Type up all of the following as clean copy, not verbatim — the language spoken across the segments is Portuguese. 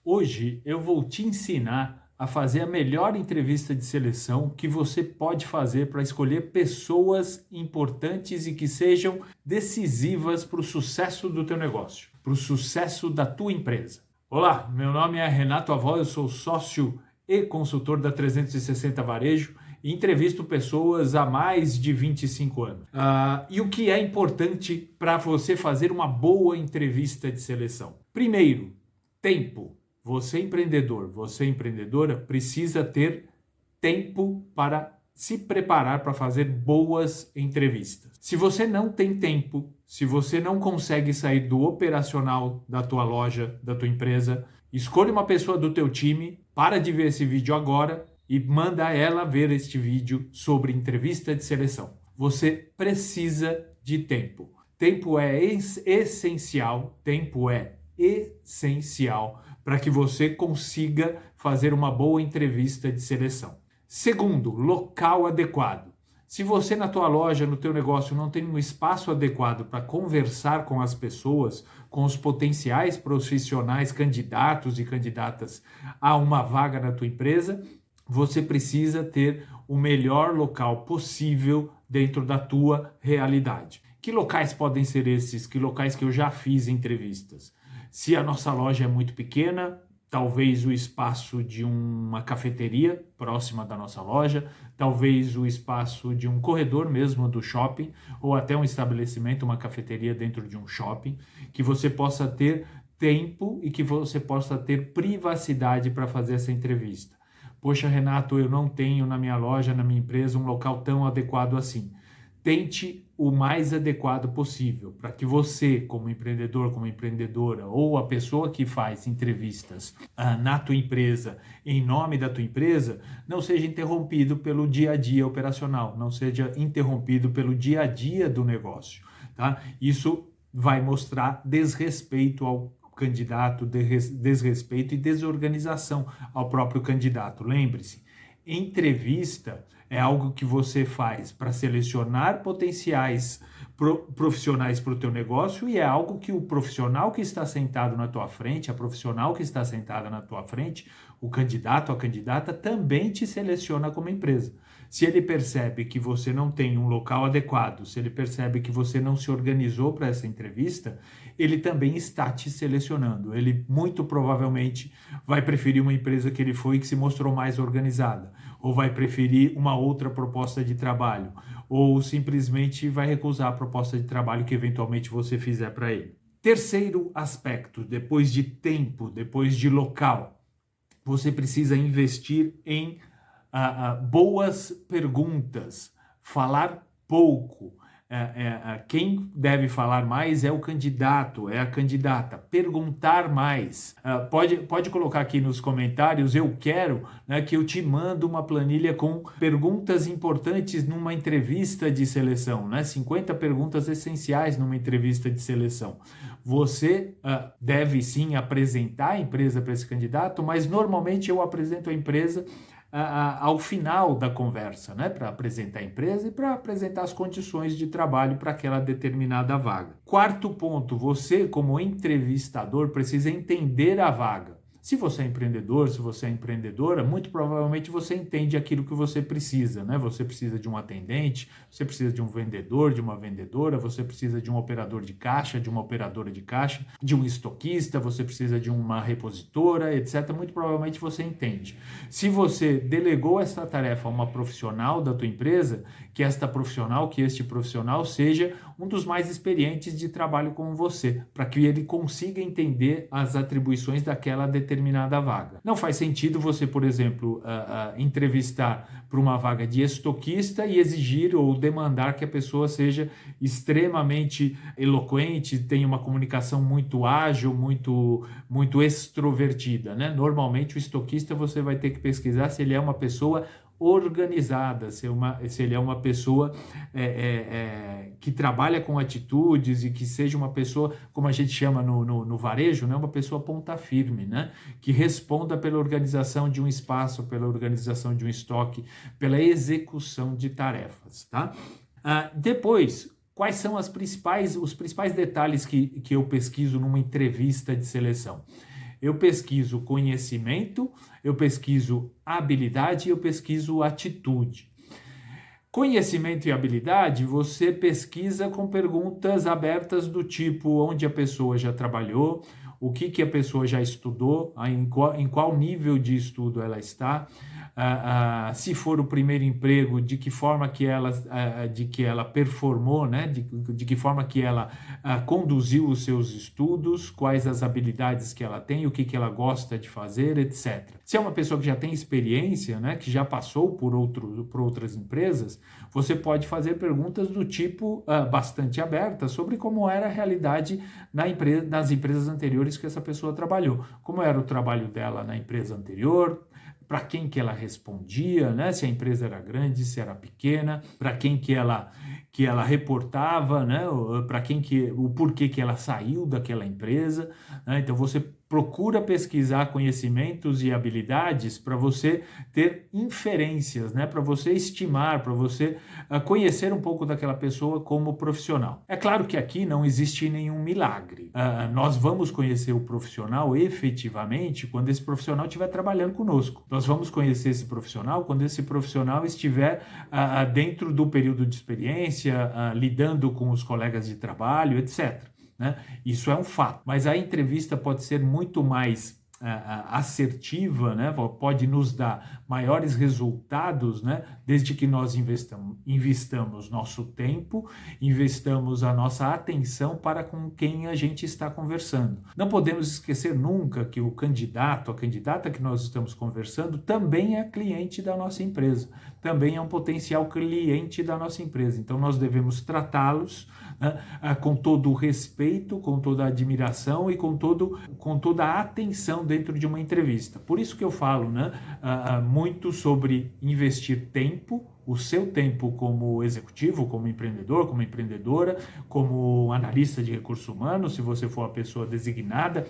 Hoje eu vou te ensinar a fazer a melhor entrevista de seleção que você pode fazer para escolher pessoas importantes e que sejam decisivas para o sucesso do teu negócio, para o sucesso da tua empresa. Olá, meu nome é Renato Avó, eu sou sócio e consultor da 360 Varejo e entrevisto pessoas há mais de 25 anos. E o que é importante para você fazer uma boa entrevista de seleção? Primeiro, tempo. Você empreendedor, você empreendedora precisa ter tempo para se preparar para fazer boas entrevistas. Se você não tem tempo, se você não consegue sair do operacional da tua loja, da tua empresa, escolha uma pessoa do teu time, para de ver esse vídeo agora e manda ela ver este vídeo sobre entrevista de seleção. Você precisa de tempo. Tempo é essencial, para que você consiga fazer uma boa entrevista de seleção. Segundo, local adequado. Se você na tua loja, no teu negócio, não tem um espaço adequado para conversar com as pessoas, com os potenciais profissionais, candidatos e candidatas a uma vaga na tua empresa, você precisa ter o melhor local possível dentro da tua realidade. Que locais podem ser esses? Que locais que eu já fiz entrevistas? Se a nossa loja é muito pequena, talvez o espaço de uma cafeteria próxima da nossa loja, talvez o espaço de um corredor mesmo do shopping, ou até um estabelecimento, uma cafeteria dentro de um shopping, que você possa ter tempo e que você possa ter privacidade para fazer essa entrevista. Poxa, Renato, eu não tenho na minha loja, na minha empresa, um local tão adequado assim. Tente o mais adequado possível para que você, como empreendedor, como empreendedora, ou a pessoa que faz entrevistas na tua empresa, em nome da tua empresa, não seja interrompido pelo dia a dia operacional, não seja interrompido pelo dia a dia do negócio, tá? Isso vai mostrar desrespeito ao candidato, desrespeito e desorganização ao próprio candidato. Lembre-se, entrevista é algo que você faz para selecionar potenciais profissionais para o teu negócio e é algo que o profissional que está sentado na tua frente, a profissional que está sentada na tua frente, o candidato, a candidata, também te seleciona como empresa. Se ele percebe que você não tem um local adequado, se ele percebe que você não se organizou para essa entrevista, ele também está te selecionando. Ele muito provavelmente vai preferir uma empresa que ele foi que se mostrou mais organizada, ou vai preferir uma outra proposta de trabalho, ou simplesmente vai recusar a proposta de trabalho que eventualmente você fizer para ele. Terceiro aspecto, depois de tempo, depois de local, você precisa investir em boas perguntas, falar pouco. Quem deve falar mais é o candidato, é a candidata. Perguntar mais. Pode colocar aqui nos comentários, eu quero, né, que eu te mando uma planilha com perguntas importantes numa entrevista de seleção, né? 50 perguntas essenciais numa entrevista de seleção. Você deve sim apresentar a empresa para esse candidato, mas normalmente eu apresento a empresa ao final da conversa, né? Para apresentar a empresa e para apresentar as condições de trabalho para aquela determinada vaga. Quarto ponto, você como entrevistador precisa entender a vaga. Se você é empreendedor, se você é empreendedora, muito provavelmente você entende aquilo que você precisa, né? Você precisa de um atendente, você precisa de um vendedor, de uma vendedora, você precisa de um operador de caixa, de uma operadora de caixa, de um estoquista, você precisa de uma repositora, etc. Muito provavelmente você entende. Se você delegou essa tarefa a uma profissional da tua empresa, que este profissional seja um dos mais experientes de trabalho com você, para que ele consiga entender as atribuições daquela determinada vaga. Não faz sentido você, por exemplo, entrevistar para uma vaga de estoquista e exigir ou demandar que a pessoa seja extremamente eloquente, tenha uma comunicação muito ágil, muito extrovertida, né? Normalmente o estoquista você vai ter que pesquisar se ele é uma pessoa organizada, se ele é uma pessoa que trabalha com atitudes e que seja uma pessoa, como a gente chama no varejo, né? Uma pessoa ponta firme, né? Que responda pela organização de um espaço, pela organização de um estoque, pela execução de tarefas, tá? Depois, quais são os principais detalhes que eu pesquiso numa entrevista de seleção? Eu pesquiso conhecimento, eu pesquiso habilidade e eu pesquiso atitude. Conhecimento e habilidade, você pesquisa com perguntas abertas do tipo onde a pessoa já trabalhou, o que a pessoa já estudou, em qual nível de estudo ela está, se for o primeiro emprego, de que forma que ela performou, né? de que forma que ela conduziu os seus estudos, quais as habilidades que ela tem, o que ela gosta de fazer, etc. Se é uma pessoa que já tem experiência, né? Que já passou por outras empresas, você pode fazer perguntas do tipo bastante abertas sobre como era a realidade nas empresas anteriores que essa pessoa trabalhou. Como era o trabalho dela na empresa anterior, para quem que ela respondia, né? Se a empresa era grande, se era pequena, para quem que ela reportava, né? O porquê que ela saiu daquela empresa, né? Então você procura pesquisar conhecimentos e habilidades para você ter inferências, né? Para você estimar, para você conhecer um pouco daquela pessoa como profissional. É claro que aqui não existe nenhum milagre. Nós vamos conhecer o profissional efetivamente quando esse profissional estiver trabalhando conosco. Nós vamos conhecer esse profissional quando esse profissional estiver dentro do período de experiência, lidando com os colegas de trabalho, etc. Né? Isso é um fato, mas a entrevista pode ser muito mais assertiva, né? Pode nos dar maiores resultados, né? Desde que nós investamos nosso tempo, investamos a nossa atenção para com quem a gente está conversando. Não podemos esquecer nunca que o candidato, a candidata que nós estamos conversando, também é cliente da nossa empresa, também é um potencial cliente da nossa empresa. Então nós devemos tratá-los, né, com todo o respeito, com toda a admiração e com toda a atenção dentro de uma entrevista. Por isso que eu falo, né, muito sobre investir tempo, o seu tempo como executivo, como empreendedor, como empreendedora, como analista de recursos humanos, se você for a pessoa designada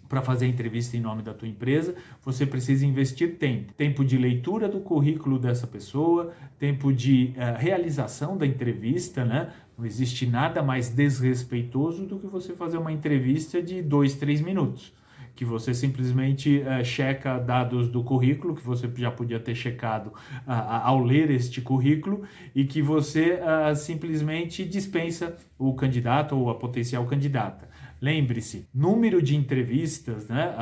para fazer a entrevista em nome da tua empresa, você precisa investir tempo. Tempo de leitura do currículo dessa pessoa, tempo de realização da entrevista, né? Não existe nada mais desrespeitoso do que você fazer uma entrevista de 2, 3 minutos. Que você simplesmente checa dados do currículo, que você já podia ter checado ao ler este currículo, e que você simplesmente dispensa o candidato ou a potencial candidata. Lembre-se, número de entrevistas, né?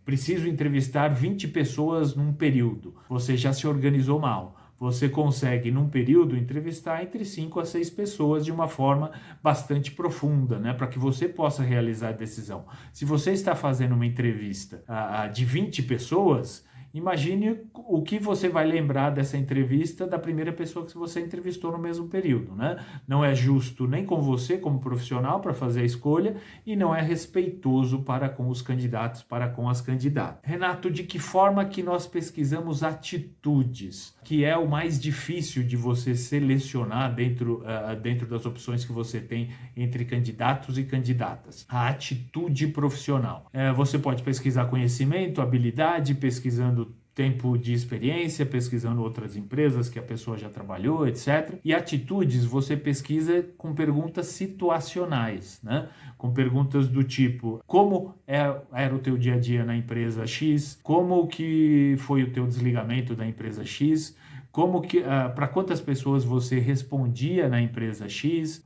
Preciso entrevistar 20 pessoas num período. Você já se organizou mal. Você consegue, num período, entrevistar entre 5 a 6 pessoas de uma forma bastante profunda, né? Para que você possa realizar a decisão. Se você está fazendo uma entrevista de 20 pessoas, imagine o que você vai lembrar dessa entrevista da primeira pessoa que você entrevistou no mesmo período, né? Não é justo nem com você como profissional para fazer a escolha e não é respeitoso para com os candidatos, para com as candidatas. Renato, de que forma que nós pesquisamos atitudes, que é o mais difícil de você selecionar dentro das opções que você tem entre candidatos e candidatas? A atitude profissional. Você pode pesquisar conhecimento, habilidade, pesquisando tempo de experiência, pesquisando outras empresas que a pessoa já trabalhou, etc. E atitudes você pesquisa com perguntas situacionais, né? Com perguntas do tipo, como era o teu dia a dia na empresa X? Como que foi o teu desligamento da empresa X? Para quantas pessoas você respondia na empresa X?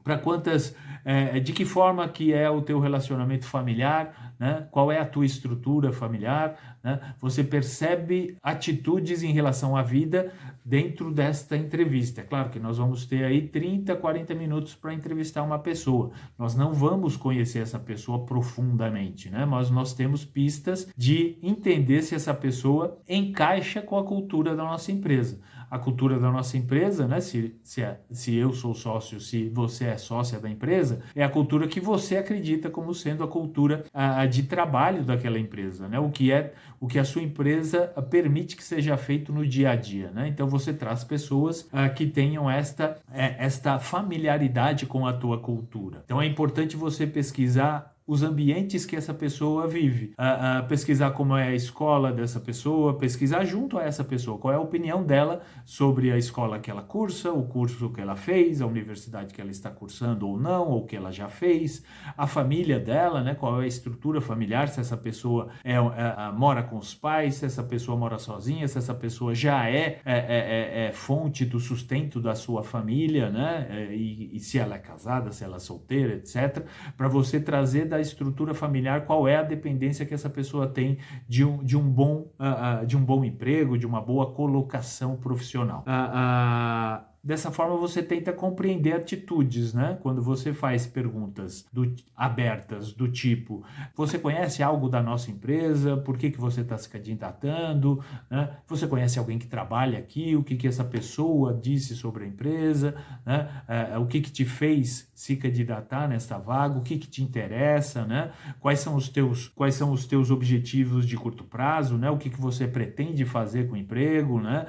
De que forma que é o teu relacionamento familiar, né? Qual é a tua estrutura familiar, né? Você percebe atitudes em relação à vida dentro desta entrevista. É claro que nós vamos ter aí 30, 40 minutos para entrevistar uma pessoa. Nós não vamos conhecer essa pessoa profundamente, né? Mas nós temos pistas de entender se essa pessoa encaixa com a cultura da nossa empresa. A cultura da nossa empresa, né? Se eu sou sócio, se você é sócia da empresa, é a cultura que você acredita como sendo a cultura de trabalho daquela empresa, né? O que a sua empresa permite que seja feito no dia a dia, né? Então você traz pessoas que tenham esta familiaridade com a tua cultura. Então é importante você pesquisar os ambientes que essa pessoa vive, pesquisar como é a escola dessa pessoa, pesquisar junto a essa pessoa, qual é a opinião dela sobre a escola que ela cursa, o curso que ela fez, a universidade que ela está cursando ou não, ou que ela já fez, a família dela, né, qual é a estrutura familiar, se essa pessoa mora com os pais, se essa pessoa mora sozinha, se essa pessoa já é fonte do sustento da sua família, né, e se ela é casada, se ela é solteira, etc., para você trazer da estrutura familiar qual é a dependência que essa pessoa tem de um bom emprego, de uma boa colocação profissional. Dessa forma, você tenta compreender atitudes, né? Quando você faz perguntas abertas do tipo: você conhece algo da nossa empresa? Por que você está se candidatando? Né? Você conhece alguém que trabalha aqui? O que essa pessoa disse sobre a empresa? Né? O que te fez se candidatar nesta vaga? O que te interessa? Né? Quais são os teus objetivos de curto prazo? Né? O que você pretende fazer com o emprego? Né?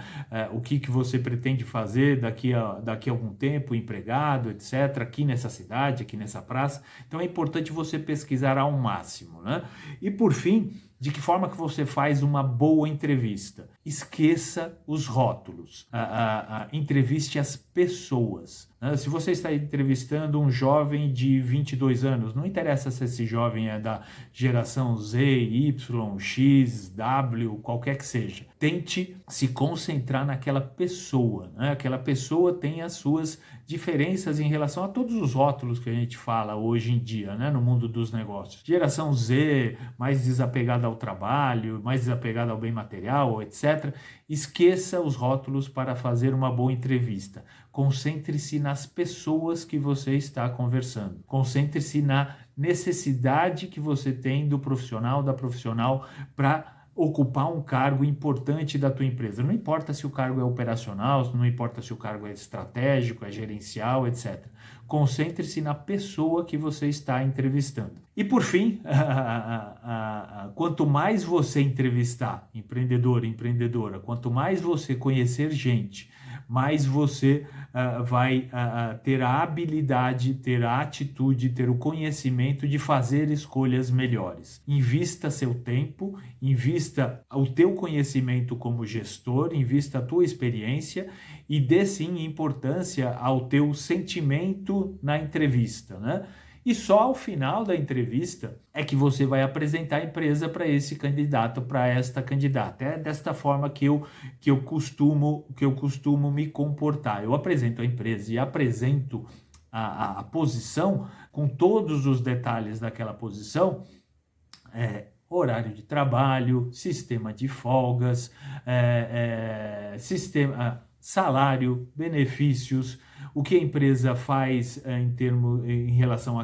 O que você pretende fazer daqui a algum tempo, empregado, etc., aqui nessa cidade, aqui nessa praça. Então é importante você pesquisar ao máximo, né? E por fim, de que forma que você faz uma boa entrevista? Esqueça os rótulos. Entreviste as pessoas. Né? Se você está entrevistando um jovem de 22 anos, não interessa se esse jovem é da geração Z, Y, X, W, qualquer que seja. Tente se concentrar naquela pessoa. Né? Aquela pessoa tem as suas diferenças em relação a todos os rótulos que a gente fala hoje em dia, né? No mundo dos negócios. Geração Z, mais desapegada ao trabalho, mais desapegada ao bem material, etc. Esqueça os rótulos para fazer uma boa entrevista. Concentre-se nas pessoas que você está conversando. Concentre-se na necessidade que você tem do profissional, da profissional para ocupar um cargo importante da tua empresa. Não importa se o cargo é operacional, não importa se o cargo é estratégico, é gerencial, etc. Concentre-se na pessoa que você está entrevistando. E por fim, quanto mais você entrevistar empreendedor, empreendedora, quanto mais você conhecer gente, mais você vai ter a habilidade, ter a atitude, ter o conhecimento de fazer escolhas melhores. Invista seu tempo, invista o teu conhecimento como gestor, invista a tua experiência e dê sim importância ao teu sentimento na entrevista, né? E só ao final da entrevista é que você vai apresentar a empresa para esse candidato, para esta candidata. É desta forma que eu costumo me comportar. Eu apresento a empresa e apresento a posição com todos os detalhes daquela posição, horário de trabalho, sistema de folgas, salário, benefícios, o que a empresa faz em relação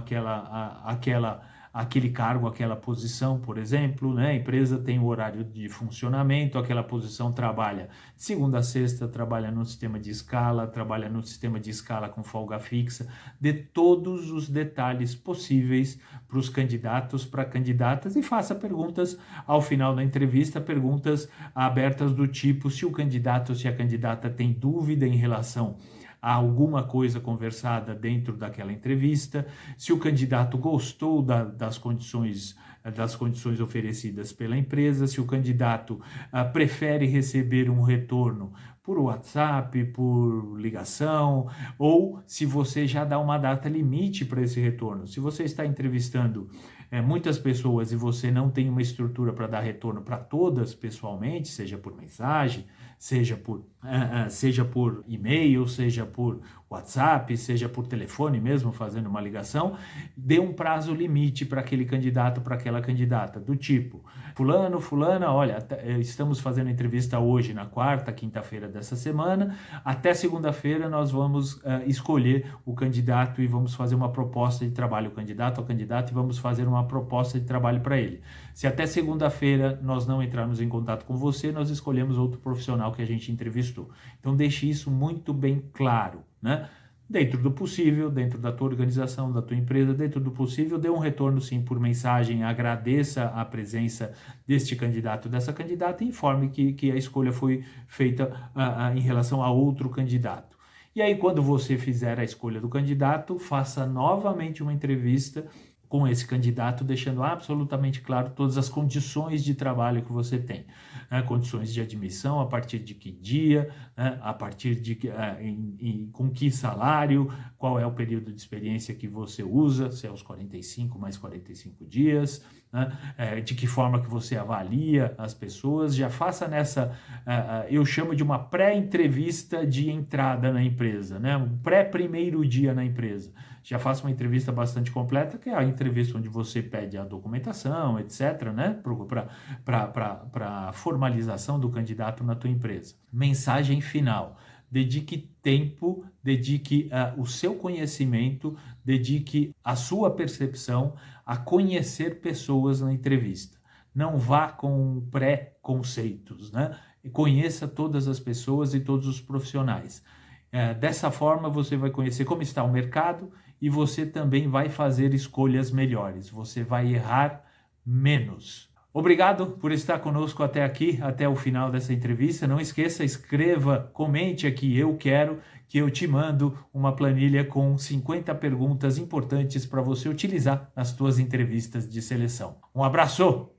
àquele cargo, àquela posição, por exemplo, né? A empresa tem o horário de funcionamento, aquela posição trabalha de segunda a sexta, trabalha no sistema de escala com folga fixa, dê todos os detalhes possíveis para os candidatos, para candidatas e faça perguntas ao final da entrevista, perguntas abertas do tipo: se o candidato, se a candidata tem dúvida em relação a alguma coisa conversada dentro daquela entrevista, se o candidato gostou das condições oferecidas pela empresa, se o candidato prefere receber um retorno por WhatsApp, por ligação, ou se você já dá uma data limite para esse retorno. Se você está entrevistando muitas pessoas e você não tem uma estrutura para dar retorno para todas pessoalmente, seja por mensagem, seja por e-mail, seja por WhatsApp, seja por telefone mesmo, fazendo uma ligação, dê um prazo limite para aquele candidato, para aquela candidata, do tipo: fulano, fulana, olha, estamos fazendo entrevista hoje na quarta, quinta-feira dessa semana, até segunda-feira nós vamos escolher o candidato e vamos fazer uma proposta de trabalho, o candidato ao candidato, e vamos fazer uma proposta de trabalho para ele. Se até segunda-feira nós não entrarmos em contato com você, nós escolhemos outro profissional que a gente entrevistou. Então deixe isso muito bem claro, né? Dentro do possível, dentro da tua organização, da tua empresa, dentro do possível, dê um retorno sim por mensagem, agradeça a presença deste candidato, dessa candidata e informe que a escolha foi feita em relação a outro candidato. E aí, quando você fizer a escolha do candidato, faça novamente uma entrevista com esse candidato, deixando absolutamente claro todas as condições de trabalho que você tem, né? Condições de admissão, a partir de que dia, né? A partir de com que salário, qual é o período de experiência que você usa, se é os 45 mais 45 dias, né? De que forma que você avalia as pessoas, já faça eu chamo de uma pré-entrevista de entrada na empresa, né? Um pré-primeiro dia na empresa. Já faça uma entrevista bastante completa, que é a entrevista onde você pede a documentação, etc., né? Para a formalização do candidato na tua empresa. Mensagem final. Dedique tempo, dedique o seu conhecimento, dedique a sua percepção a conhecer pessoas na entrevista. Não vá com pré-conceitos, né? Conheça todas as pessoas e todos os profissionais. Dessa forma, você vai conhecer como está o mercado e você também vai fazer escolhas melhores. Você vai errar menos. Obrigado por estar conosco até aqui, até o final dessa entrevista. Não esqueça, escreva, comente aqui. Eu quero que eu te mando uma planilha com 50 perguntas importantes para você utilizar nas suas entrevistas de seleção. Um abraço!